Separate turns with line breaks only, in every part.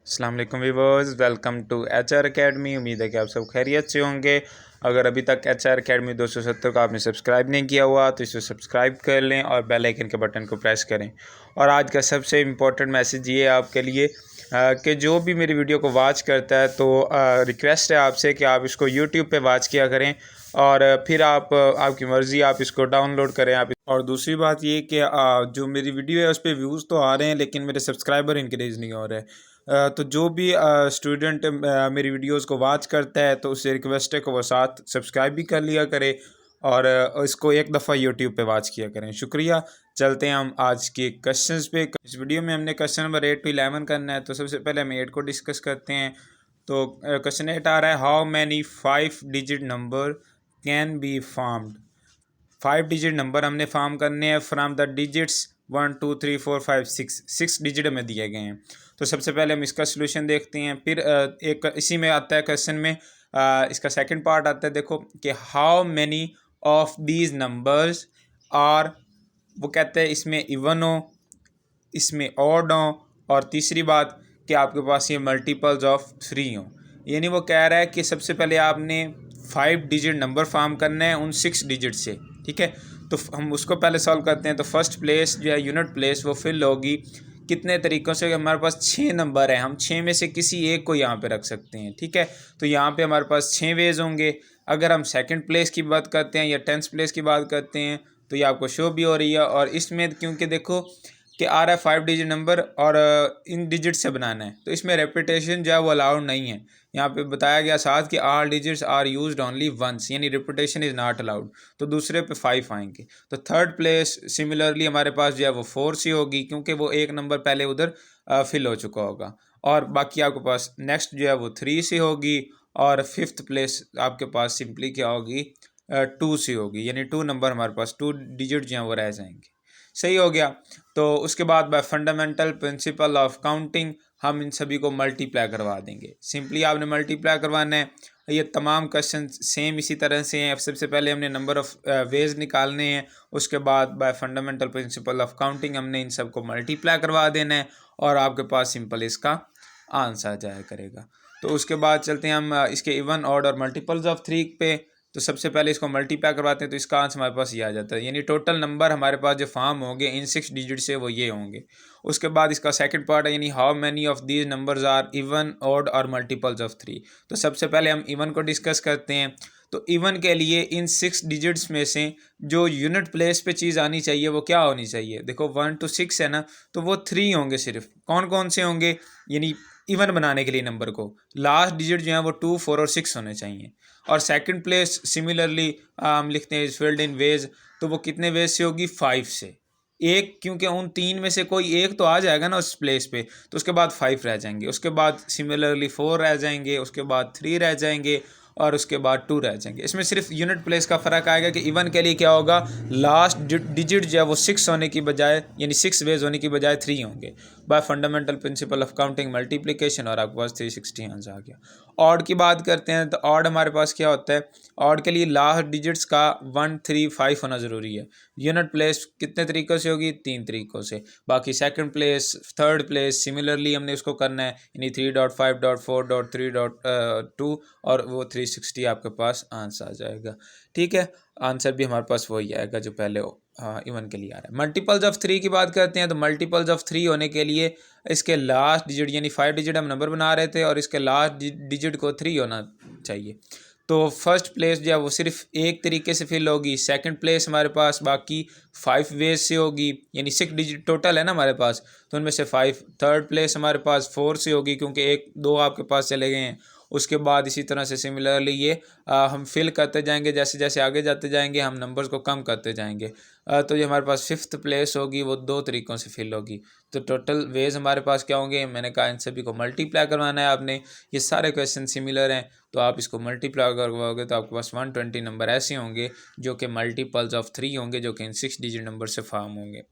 अस्सलाम वालेकुम viewers, welcome to HR academy. उम्मीद है कि आप सब खैरियत से होंगे। अगर अभी तक HR अकेडमी 270 को आपने सब्सक्राइब नहीं किया हुआ तो इसे सब्सक्राइब कर लें और बेल आइकन के बटन को प्रेस करें। और आज का सबसे इम्पोर्टेंट मैसेज ये है आपके लिए कि जो भी मेरी वीडियो को वॉच करता है तो रिक्वेस्ट है आपसे कि आप इसको यूट्यूब पे वॉच किया करें और फिर आप आपकी मर्ज़ी आप इसको डाउनलोड करें। आप और दूसरी बात ये कि जो मेरी वीडियो है उस पर व्यूज़ तो आ रहे हैं लेकिन मेरे सब्सक्राइबर इंक्रीज़ नहीं हो रहे। तो जो भी स्टूडेंट मेरी वीडियोस को वॉच करता है तो उससे रिक्वेस्ट है कि वो साथ सब्सक्राइब भी कर लिया करे और इसको एक दफ़ा यूट्यूब पे वॉच किया करें। शुक्रिया। चलते हैं हम आज के क्वेश्चंस पे। इस वीडियो में हमने क्वेश्चन नंबर 8 to 11 करना है। तो सबसे पहले हम 8 को डिस्कस करते हैं। तो क्वेश्चन 8 आ रहा है, how many 5 digit number can be farmed. 5 digit number हमने फार्म करने हैं फ्राम द डिजिट्स 1 2 3 4 5 6 डिजिट में दिए गए हैं। तो सबसे पहले हम इसका सोल्यूशन देखते हैं। फिर एक इसी में आता है क्वेश्चन में इसका सेकंड पार्ट आता है। देखो कि how many of these numbers are, वो कहते हैं इसमें इवन हो, इसमें ऑड हो, और तीसरी बात कि आपके पास ये मल्टीपल्स ऑफ 3 हो। यानी वो कह रहा है कि सबसे पहले आपने 5 डिजिट नंबर फार्म करना है उन 6 डिजिट से। ठीक है, तो हम उसको पहले सॉल्व करते हैं। तो फर्स्ट प्लेस जो है यूनिट प्लेस वो फिल होगी कितने तरीक़ों से। हमारे पास 6 नंबर हैं, हम 6 में से किसी एक को यहाँ पे रख सकते हैं। ठीक है, तो यहाँ पे हमारे पास 6 वेज होंगे। अगर हम सेकंड प्लेस की बात करते हैं या 10th प्लेस की बात करते हैं तो ये आपको शो भी हो रही है। और इसमें क्योंकि देखो कि आ रहा है 5 डिजिट नंबर और इन डिजिट से बनाना है तो इसमें रेपिटेशन जो है वो अलाउड नहीं है। यहाँ पे बताया गया साथ कि all digits are used only once, यानी रिपीटेशन इज़ नॉट अलाउड। तो दूसरे पे 5 आएंगे। तो थर्ड प्लेस सिमिलरली हमारे पास जो है वो 4 सी होगी क्योंकि वो एक नंबर पहले उधर फिल हो चुका होगा। और बाकी आपके पास नेक्स्ट जो है वो 3 सी होगी। और फिफ्थ प्लेस आपके पास सिंपली क्या होगी, 2 सी होगी। यानी 2 नंबर हमारे पास 2 डिजिट जो हैं वो रह जाएंगे। सही हो गया। तो उसके बाद bye fundamental principle of counting हम इन सभी को मल्टीप्लाई करवा देंगे। सिंपली आपने मल्टीप्लाई करवाना है। ये तमाम क्वेश्चन सेम इसी तरह से हैं। सबसे पहले हमने नंबर ऑफ़ वेज निकालने हैं, उसके बाद bye fundamental principle of counting हमने इन सब को मल्टीप्लाई करवा देना है और आपके पास सिंपल इसका आंसर जाया करेगा। तो उसके बाद चलते हैं हम इसके इवन ऑड और मल्टीपल्स ऑफ 3 पे। तो सबसे पहले इसको मल्टीप्लाई करवाते हैं तो इसका आंसर हमारे पास ये आ जाता है। यानी टोटल नंबर हमारे पास जो फार्म होंगे इन 6 डिजिट से वो ये होंगे। उसके बाद इसका सेकंड पार्ट है, यानी how many of these numbers are even odd और मल्टीपल्स ऑफ 3। तो सबसे पहले हम इवन को डिस्कस करते हैं। तो इवन के लिए इन 6 डिजिट्स में से जो यूनिट प्लेस पे चीज़ आनी चाहिए वो क्या होनी चाहिए। देखो 1 to 6 है ना, तो वो 3 होंगे सिर्फ। कौन कौन से होंगे, यानी इवन बनाने के लिए नंबर को लास्ट डिजिट जो है वो 2 4 और 6 होने चाहिए। और सेकंड प्लेस सिमिलरली हम लिखते हैं फिल्ड इन वेज, तो वो कितने वेज से होगी, 5 से। एक, क्योंकि उन 3 में से कोई एक तो आ जाएगा ना उस प्लेस पे, तो उसके बाद 5 रह जाएंगे। उसके बाद सिमिलरली 4 रह जाएंगे, उसके बाद 3 रह जाएंगे और उसके बाद 2 रह जाएंगे। इसमें सिर्फ यूनिट प्लेस का फ़र्क आएगा कि इवन के लिए क्या होगा, लास्ट डिजिट जो है वो 6 होने की बजाय, यानी 6 वेज होने की बजाय 3 होंगे। Bye fundamental principle of counting multiplication, और आपके पास 360 आंसर आ गया। ऑड की बात करते हैं तो ऑड हमारे पास क्या होता है, ऑड के लिए लास्ट डिजिट्स का 1 3 5 होना ज़रूरी है। यूनिट प्लेस कितने तरीक़ों से होगी, 3 तरीक़ों से। बाकी second place, third place similarly हमने उसको करना है, यानी 3.5.4.3.2 और वो 360 आपके पास आंसर आ जाएगा। ठीक है, आंसर भी हमारे पास वही आएगा जो पहले इवन के लिए आ रहा है। मल्टीपल्स ऑफ 3 की बात करते हैं तो मल्टीपल्स ऑफ 3 होने के लिए इसके लास्ट डिजिट, यानी 5 डिजिट हम नंबर बना रहे थे और इसके लास्ट डिजिट को 3 होना चाहिए। तो फर्स्ट प्लेस जो है वो सिर्फ एक तरीके से फिल होगी। सेकंड प्लेस हमारे पास बाकी 5 वेज से होगी, यानी 6 डिजिट टोटल है ना हमारे पास, तो उनमें से 5। थर्ड प्लेस हमारे पास 4 से होगी क्योंकि 1 2 आपके पास चले गए हैं। उसके बाद इसी तरह से सिमिलरली ये हम फिल करते जाएंगे, जैसे जैसे आगे जाते जाएंगे हम नंबर्स को कम करते जाएंगे। तो ये हमारे पास फिफ्थ प्लेस होगी, वो 2 तरीक़ों से फिल होगी। तो टोटल वेज हमारे पास क्या होंगे, मैंने कहा इन सभी को मल्टीप्लाई करवाना है आपने। ये सारे क्वेश्चन सिमिलर हैं तो आप इसको मल्टीप्लाई करवाओगे तो आपके पास 120 नंबर ऐसे होंगे जो कि मल्टीपल्स ऑफ 3 होंगे, जो कि इन 6 डिजिट नंबर से फॉर्म होंगे।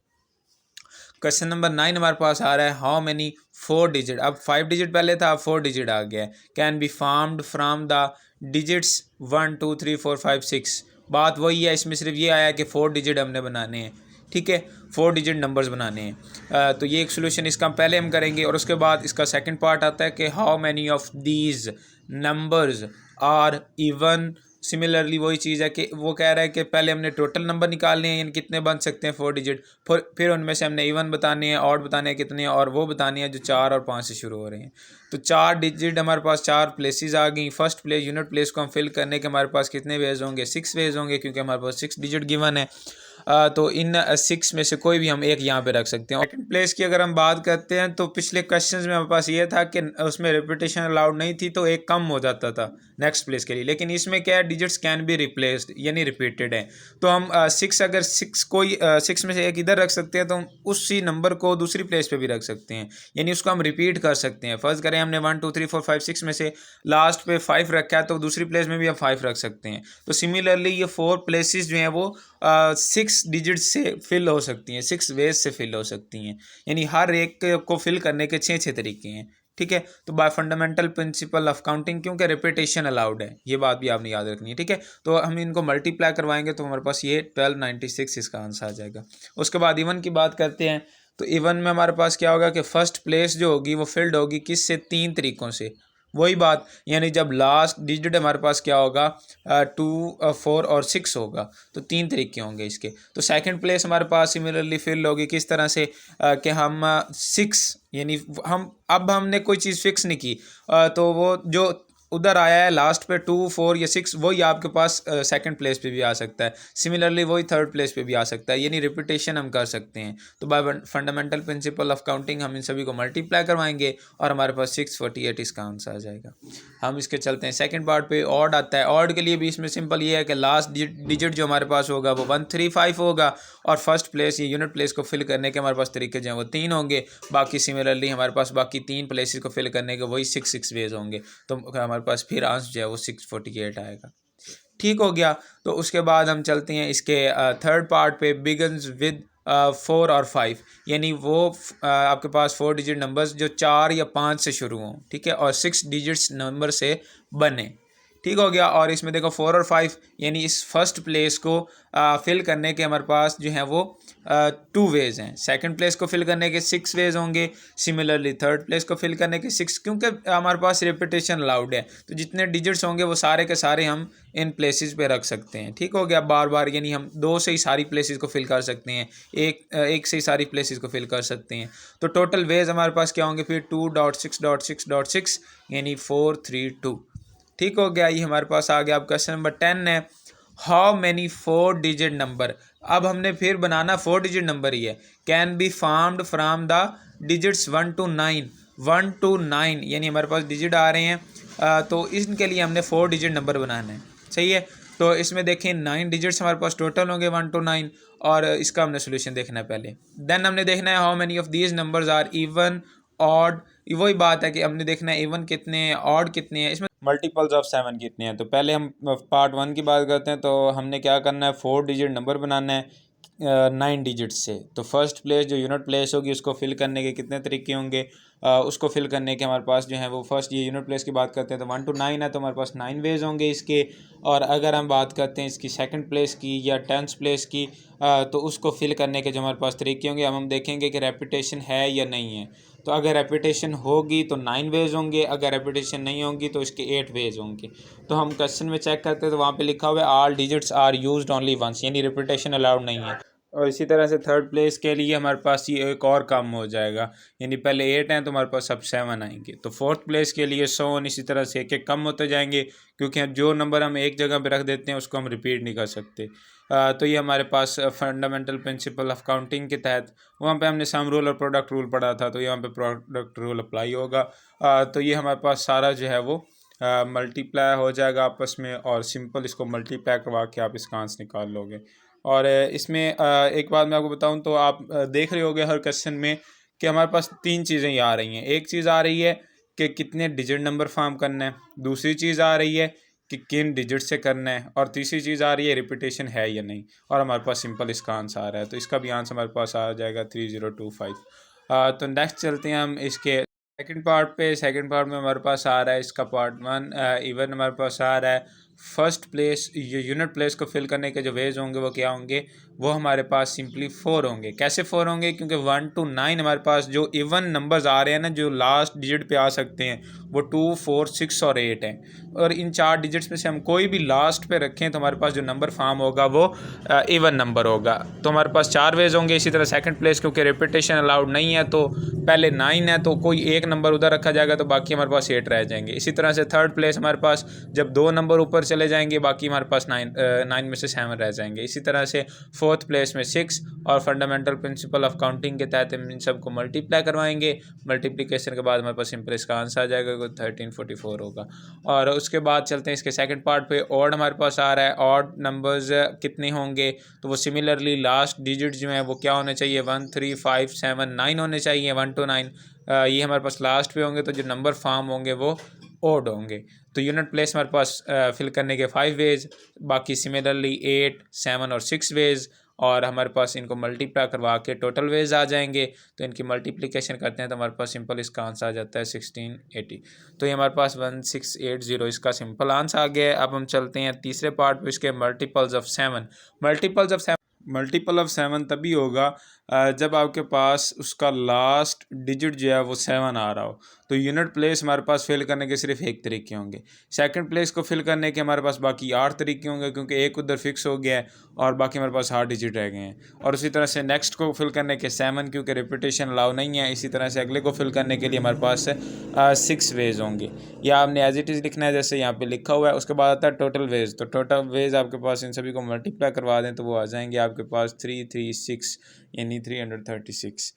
क्वेश्चन नंबर 9 हमारे पास आ रहा है, हाउ मैनी 4 डिजिट, अब 5 डिजिट पहले था, अब 4 डिजिट आ गया है, can be farmed from the digits 1 2 3 4 5 6। बात वही है, इसमें सिर्फ ये आया कि 4 डिजिट हमने बनाने हैं। ठीक है, 4 डिजिट नंबर्स बनाने हैं। तो ये एक सोल्यूशन इसका पहले हम करेंगे, और उसके बाद इसका सेकंड पार्ट आता है कि how many of these numbers are even. Similarly वही चीज़ है कि वो कह रहा है कि पहले हमने टोटल नंबर निकालने हैं, यानी कितने बन सकते हैं 4 डिजिट, फिर उनमें से हमने इवन बताने हैं, ऑड बताने हैं कितने, और वो बताने हैं जो 4 और 5 से शुरू हो रहे हैं। तो 4 डिजिट हमारे पास 4 प्लेसेस आ गई। फर्स्ट प्लेस यूनिट प्लेस को हम फिल करने के हमारे पास कितने वेज होंगे, 6 वेज होंगे, क्योंकि हमारे पास 6 डिजिट गिवन है। तो इन 6 में से कोई भी हम एक यहाँ पे रख सकते हैं। सेकंड प्लेस की अगर हम बात करते हैं तो पिछले क्वेश्चंस में हमारे पास ये था कि उसमें रिपीटेशन अलाउड नहीं थी, तो एक कम हो जाता था नेक्स्ट प्लेस के लिए। लेकिन इसमें क्या है, डिजिट्स कैन बी रिप्लेस्ड, यानी रिपीटेड है। तो हम 6 अगर 6 कोई 6 में से एक इधर रख सकते हैं, तो हम उसी नंबर को दूसरी प्लेस पे भी रख सकते हैं, यानी उसको हम रिपीट कर सकते हैं। फर्स्ट करें हमने 1 2 3 4 5 6 में से लास्ट पे 5 रखा है, तो दूसरी प्लेस में भी हम 5 रख सकते हैं। तो सिमिलरली ये 4 प्लेसेस जो हैं वो 6 डिजिट से फिल हो सकती हैं, 6 वेज से फिल हो सकती हैं, यानी हर एक को फिल करने के 6 तरीके हैं। ठीक है, तो bye fundamental principle of counting, क्योंकि रिपीटेशन अलाउड है, ये बात भी आपने याद रखनी है। ठीक है, तो हम इनको मल्टीप्लाई करवाएंगे तो हमारे पास ये 1296 इसका आंसर आ जाएगा। उसके बाद इवन की बात करते हैं, तो इवन में हमारे पास क्या होगा कि फर्स्ट प्लेस जो होगी वो फिल्ड होगी किससे, 3 तरीक़ों से। वही बात, यानी जब लास्ट डिजिट हमारे पास क्या होगा 2 4 और 6 होगा, तो 3 तरीके होंगे इसके। तो सेकंड प्लेस हमारे पास सिमिलरली फिल होगी किस तरह से कि हम 6, यानी हमने कोई चीज़ फिक्स नहीं की, तो वो जो उधर आया है लास्ट पे 2 4 या 6, वही आपके पास सेकंड प्लेस पे भी आ सकता है। सिमिलरली वही थर्ड प्लेस पे भी आ सकता है, यानी रिपीटेशन हम कर सकते हैं। तो bye fundamental principle of counting हम इन सभी को मल्टीप्लाई करवाएंगे और हमारे पास 648 इसका आंसर आ जाएगा। हम इसके चलते हैं सेकंड पार्ट पे। ऑड आता है, ऑड के लिए भी इसमें सिंपल ये है कि लास्ट डिजिट जो हमारे पास होगा वो 135 होगा, और फर्स्ट प्लेस या यूनिट प्लेस को फिल करने के हमारे पास तरीके जो हैं वो 3 होंगे। बाकी सिमिलरली हमारे पास बाकी 3 प्लेसेस को फिल करने के वही 6 वेज होंगे, तो हमारे पास फिर आंसर जो है वो 648 आएगा। ठीक हो गया। तो उसके बाद हम चलते हैं इसके थर्ड पार्ट पे, बिगन्स विद 4 और 5, यानी वो आपके पास 4 डिजिट नंबर्स जो 4 या 5 से शुरू हों, ठीक है, और 6 डिजिट्स नंबर से बने। ठीक हो गया। और इसमें देखो 4 और 5, यानी इस फर्स्ट प्लेस को फिल करने के हमारे पास जो हैं वो 2 वेज हैं। सेकंड प्लेस को फिल करने के 6 वेज होंगे। सिमिलरली थर्ड प्लेस को फिल करने के 6, क्योंकि हमारे पास रिपीटेशन अलाउड है, तो जितने डिजिट्स होंगे वो सारे के सारे हम इन प्लेसेस पे रख सकते हैं। ठीक हो गया, बार बार, यानी हम 2 से ही सारी प्लेसेस को फिल कर सकते हैं, एक से ही सारी प्लेसेस को फिल कर सकते हैं। तो टोटल वेज हमारे पास क्या होंगे फिर 2.6.6.6, यानी 432। ठीक हो गया, ये हमारे पास आ गया। अब क्वेश्चन नंबर 10 है, हाउ मैनी 4 डिजिट नंबर। अब हमने फिर बनाना 4 डिजिट नंबर ही है। Can be farmed from the digits 1 to 9, 1 to 9, यानी हमारे पास डिजिट आ रहे हैं, तो इनके लिए हमने 4 डिजिट नंबर बनाना है। सही है, तो इसमें देखें 9 डिजिट्स हमारे पास टोटल होंगे 1 to 9, और इसका हमने सोल्यूशन देखना है पहले। देन हमने देखना है how many of these numbers are even, odd. वही बात है कि हमने देखना है इवन कितने हैं, ऑड कितने हैं, इसमें मल्टीपल्स ऑफ 7 कितने हैं। तो पहले हम पार्ट 1 की बात करते हैं। तो हमने क्या करना है, 4 डिजिट नंबर बनाना है 9 डिजिट से। तो फर्स्ट प्लेस जो यूनिट प्लेस होगी उसको फिल करने के कितने तरीके होंगे, उसको फिल करने के हमारे पास जो है वो फर्स्ट ये यूनिट प्लेस की बात करते हैं तो 1 to 9 है, तो हमारे पास 9 वेज होंगे इसके। और अगर हम बात करते हैं इसकी सेकंड प्लेस की या 10th प्लेस की, तो उसको फिल करने के जो हमारे पास तरीके होंगे, हम देखेंगे कि रेपिटेशन है या नहीं है। तो अगर रेपिटेशन होगी तो 9 वेज होंगे, अगर रेपिटेशन नहीं होगी तो इसके 8 वेज होंगे। तो हम क्वेश्चन में चेक करते हैं तो वहाँ पे लिखा हुआ है all digits are used only once, यानी रेपिटेशन अलाउड नहीं है। और इसी तरह से थर्ड प्लेस के लिए हमारे पास ये एक और कम हो जाएगा, यानी पहले 8 हैं तो हमारे पास अब 7 आएंगे। तो फोर्थ प्लेस के लिए 100, इसी तरह से एक एक कम होते जाएंगे, क्योंकि जो नंबर हम एक जगह पे रख देते हैं उसको हम रिपीट नहीं कर सकते। तो ये हमारे पास फंडामेंटल प्रिंसिपल ऑफ काउंटिंग के तहत वहाँ पे हमने सम रूल और प्रोडक्ट रूल पढ़ा था, तो यहाँ पे प्रोडक्ट रूल अप्लाई होगा। तो ये हमारे पास सारा जो है वो मल्टीप्लाई हो जाएगा आपस में, और सिंपल इसको मल्टीप्लाई करवा के आप इसका आंसर निकाल लोगे। और इसमें एक बात मैं आपको बताऊं, तो आप देख रहे होगे हर क्वेश्चन में कि हमारे पास 3 चीज़ें ही आ रही हैं। एक चीज़ आ रही है कि कितने डिजिट नंबर फॉर्म करना है, दूसरी चीज़ आ रही है कि किन डिजिट से करना है, और तीसरी चीज़ आ रही है रिपीटेशन है या नहीं। और हमारे पास सिंपल इसका आंसर आ रहा है, तो इसका भी आंसर हमारे पास आ जाएगा 3025। तो नेक्स्ट चलते हैं हम इसके सेकंड पार्ट पे। सेकंड पार्ट में हमारे पास आ रहा है इसका पार्ट 1 इवन हमारे पास आ रहा है। फर्स्ट प्लेस यूनिट प्लेस को फिल करने के जो वेज होंगे वो क्या होंगे, वो हमारे पास सिंपली 4 होंगे। कैसे 4 होंगे? क्योंकि 1 to 9 हमारे पास जो इवन नंबर्स आ रहे हैं ना, जो लास्ट डिजिट पे आ सकते हैं, वो 2, 4, 6 और 8 हैं। और इन 4 डिजिट्स में से हम कोई भी लास्ट पे रखें तो हमारे पास जो नंबर फॉर्म होगा वो इवन नंबर होगा। तो हमारे पास 4 वेज होंगे। इसी तरह सेकंड प्लेस, क्योंकि रिपीटेशन अलाउड नहीं है, तो पहले 9 है तो कोई एक नंबर उधर रखा जाएगा, तो बाकी हमारे पास 8 रह जाएंगे। इसी तरह से थर्ड प्लेस हमारे पास जब 2 नंबर ऊपर चले जाएंगे, बाकी हमारे पास 9 में से 7 रह जाएंगे। इसी तरह से फोर्थ प्लेस में 6, और फंडामेंटल प्रिंसिपल ऑफ काउंटिंग के तहत हम इन सबको मल्टीप्लाई करवाएंगे। मल्टीप्लिकेशन के बाद हमारे पास सिंपल इसका आंसर आ जाएगा, 1344 होगा। और उसके बाद चलते हैं इसके सेकंड पार्ट पे। ऑड हमारे पास आ रहा है, ऑड नंबर्स कितने होंगे? तो वो सिमिलरली लास्ट डिजिट जो है वो क्या होने चाहिए? 1, 3, 5, 7, 9 होने चाहिए, 1 to 9। ये हमारे पास लास्ट पे होंगे, तो जो नंबर फॉर्म होंगे वो ओड होंगे। तो यूनिट प्लेस हमारे पास फिल करने के 5 वेज, बाकी सिमिलरली 8, 7 और 6 वेज, और हमारे पास इनको मल्टीप्लाई करवा के टोटल वेज आ जाएंगे। तो इनकी मल्टीप्लिकेशन करते हैं तो हमारे पास सिंपल इसका आंसर आ जाता है 1680। तो ये हमारे पास 1680 इसका सिंपल आंसर आ गया है। अब हम चलते हैं तीसरे पार्ट पे, इसके मल्टीपल्स ऑफ 7। मल्टीपल ऑफ 7 तभी होगा जब आपके पास उसका लास्ट डिजिट जो है वो 7 आ रहा हो। तो यूनिट प्लेस हमारे पास फिल करने के सिर्फ एक तरीके होंगे। सेकंड प्लेस को फिल करने के हमारे पास बाकी 8 तरीके होंगे, क्योंकि एक उधर फिक्स हो गया है और बाकी हमारे पास 8 डिजिट रह गए हैं। और उसी तरह से नेक्स्ट को फिल करने के 7, क्योंकि रिपीटेशन अलाउ नहीं है। इसी तरह से अगले को फिल करने के लिए हमारे पास 6 वेज होंगे। या आपने एज इट इज़ लिखना है जैसे यहाँ पे लिखा हुआ है। उसके बाद आता है टोटल वेज। तो टोटल वेज आपके पास इन सभी को मल्टीप्लाई करवा दें तो वो आ जाएंगे आपके पास 336, यानी 336।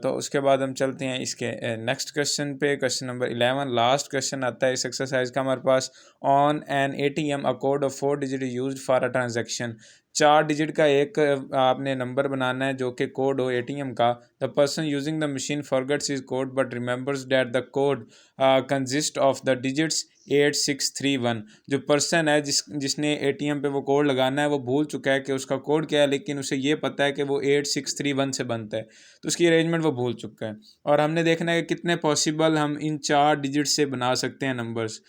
तो उसके बाद हम चलते हैं इसके नेक्स्ट क्वेश्चन पे। क्वेश्चन नंबर 11 लास्ट क्वेश्चन आता है इस एक्सरसाइज का हमारे पास। On an ATM a code of 4 digit used for a transaction. 4 digit का एक आपने नंबर बनाना है जो कि कोड हो ATM का। The person using the machine forgets his code but remembers that the code consist of the digits 8631। जो person है जिसने ATM पे वो कोड लगाना है, वो भूल चुका है कि उसका कोड क्या है, लेकिन उसे ये पता है कि वो 8631 से बनता है। तो उसकी अरेंजमेंट वो भूल चुका है। और हमने देखना है कि कितने पॉसिबल हम इन 4 डिजिट से बना सकते हैं नंबर्स।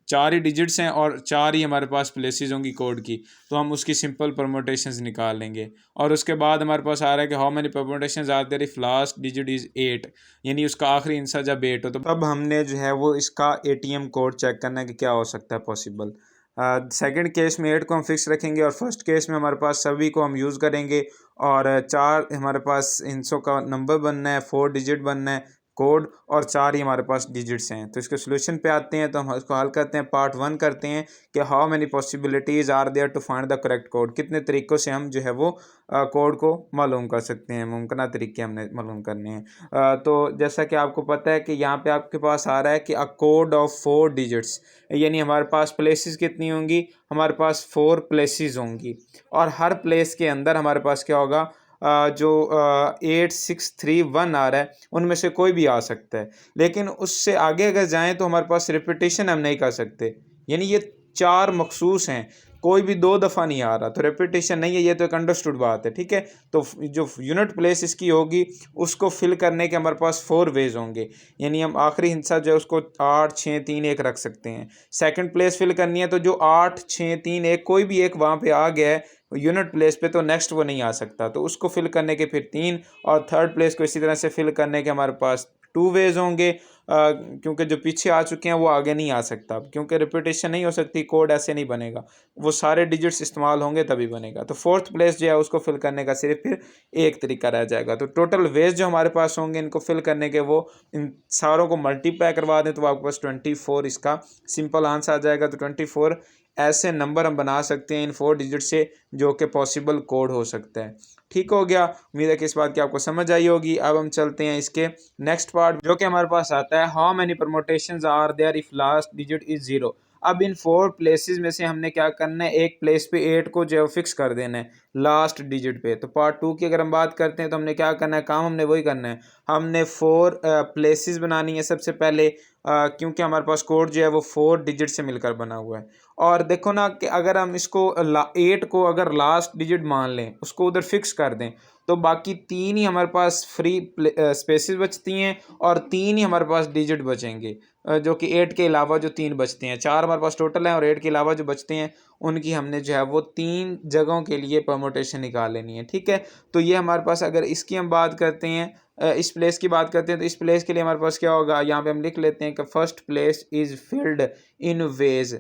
4 ही डिजिट्स हैं और 4 ही हमारे पास प्लेसेस होंगी कोड की, तो हम उसकी सिंपल परमोटेशंस निकाल लेंगे। और उसके बाद हमारे पास आ रहा है कि how many permutations are there if last digit is 8, यानी उसका आखिरी हिस्सा जब 8 हो। तो अब हमने जो है वो इसका ATM कोड चेक करना है कि क्या हो सकता है पॉसिबल। सेकंड केस में 8 को हम फिक्स रखेंगे, और फर्स्ट केस में हमारे पास सभी को हम यूज़ करेंगे। और 4 हमारे पास हिस्सों का नंबर बनना है, 4 डिजिट बनना है कोड, और 4 ही हमारे पास डिजिट्स हैं। तो इसके सोल्यूशन पे आते हैं, तो हम इसको हल करते हैं। पार्ट 1 करते हैं कि how many possibilities are there to find the correct code. कितने तरीक़ों से हम जो है वो कोड को मालूम कर सकते हैं, मुमकिन तरीके हमने मालूम करने हैं। तो जैसा कि आपको पता है कि यहाँ पे आपके पास आ रहा है कि अ कोड ऑफ 4 डिजिट्स, यानी हमारे पास प्लेसेस कितनी होंगी? हमारे पास 4 प्लेसेस होंगी, और हर प्लेस के अंदर हमारे पास क्या होगा? जो 8631 आ रहा है उनमें से कोई भी आ सकता है। लेकिन उससे आगे अगर जाएं तो हमारे पास रिपीटेशन हम नहीं कर सकते, यानी ये 4 मखसूस हैं, कोई भी 2 दफ़ा नहीं आ रहा, तो रिपीटेशन नहीं है। ये तो एक अंडरस्टूड बात है, ठीक है। तो जो यूनिट प्लेस इसकी होगी उसको फिल करने के हमारे पास 4 वेज होंगे, यानी हम आखिरी हिस्सा जो है उसको 8, 6, 3, 1 रख सकते हैं। सेकंड प्लेस फिल करनी है तो जो 8, 6, 3, 1 कोई भी एक वहाँ पे आ गया है यूनिट प्लेस पे, तो नेक्स्ट वो नहीं आ सकता, तो उसको फिल करने के फिर 3। और थर्ड प्लेस को इसी तरह से फिल करने के हमारे पास 2 वेज होंगे, क्योंकि जो पीछे आ चुके हैं वो आगे नहीं आ सकता, क्योंकि रिपीटेशन नहीं हो सकती, कोड ऐसे नहीं बनेगा, वो सारे डिजिट्स इस्तेमाल होंगे तभी बनेगा। तो फोर्थ प्लेस जो है उसको फिल करने का सिर्फ फिर एक तरीका रह जाएगा। तो टोटल वेज जो हमारे पास होंगे इनको फिल करने के, वो इन सारों को मल्टीप्लाई करवा दें तो आपके पास 24 इसका सिंपल आंसर आ जाएगा। तो 24 ऐसे नंबर हम बना सकते हैं इन 4 डिजिट से जो कि पॉसिबल कोड हो सकता है। ठीक हो गया, उम्मीद है कि इस बात की आपको समझ आई होगी। अब हम चलते हैं इसके नेक्स्ट पार्ट जो कि हमारे पास आता है, how many permutations are there if last digit is 0। अब इन 4 प्लेसेस में से हमने क्या करना है, एक प्लेस पे 8 को जो फिक्स कर देना है लास्ट डिजिट पे। तो पार्ट 2 की अगर हम बात करते हैं तो हमने क्या करना है, काम हमने वही करना है। हमने 4 प्लेसेस बनानी है सबसे पहले, क्योंकि हमारे पास कोड जो है वो 4 डिजिट से मिलकर बना हुआ है। और देखो ना कि अगर हम इसको 8 को अगर लास्ट डिजिट मान लें, उसको उधर फिक्स कर दें, तो बाकी 3 ही हमारे पास फ्री स्पेसेस बचती हैं और 3 ही हमारे पास डिजिट बचेंगे। जो कि 8 के अलावा जो 3 बचते हैं, 4 हमारे पास टोटल हैं और 8 के अलावा जो बचते हैं उनकी हमने जो है वो 3 जगहों के लिए परमुटेशन निकाल लेनी है। ठीक है, तो ये हमारे पास, अगर इसकी हम बात करते हैं, इस प्लेस की बात करते हैं, तो इस प्लेस के लिए हमारे पास क्या होगा, यहाँ पे हम लिख लेते हैं कि first place is filled in ways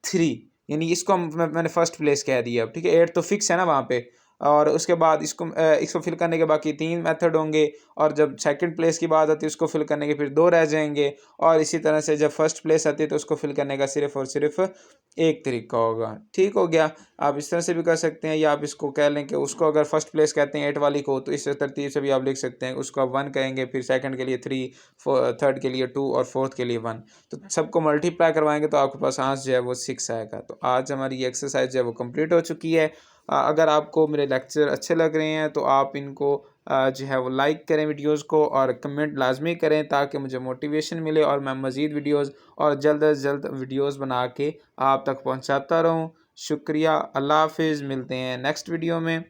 3, यानी इसको मैंने फर्स्ट प्लेस कह दिया। ठीक है, 8 तो फिक्स है ना वहाँ पे, और उसके बाद इसको फिल करने के बाकी 3 मेथड होंगे, और जब सेकंड प्लेस की बात आती है उसको फिल करने के फिर 2 रह जाएंगे, और इसी तरह से जब फर्स्ट प्लेस आती है तो उसको फिल करने का सिर्फ और सिर्फ एक तरीका होगा। ठीक हो गया, आप इस तरह से भी कर सकते हैं, या आप इसको कह लें कि उसको अगर फर्स्ट प्लेस कहते हैं 8 वाली को, तो इस तरतीब से भी आप लिख सकते हैं, उसको आप 1 कहेंगे, फिर सेकंड के लिए 3, थर्ड के लिए 2 और फोर्थ के लिए 1, तो सबको मल्टीप्लाई करवाएंगे तो आपके पास आंसर जो है वो 6 आएगा। तो आज हमारी ये एक्सरसाइज जो है वो कंप्लीट हो चुकी है। अगर आपको मेरे लेक्चर अच्छे लग रहे हैं तो आप इनको जो है वो लाइक करें वीडियोस को, और कमेंट लाजमी करें ताकि मुझे मोटिवेशन मिले और मैं मज़ीद वीडियोस और जल्द अज जल्द वीडियोस बना के आप तक पहुंचाता रहूं। शुक्रिया, अल्लाह हाफिज़, मिलते हैं नेक्स्ट वीडियो में।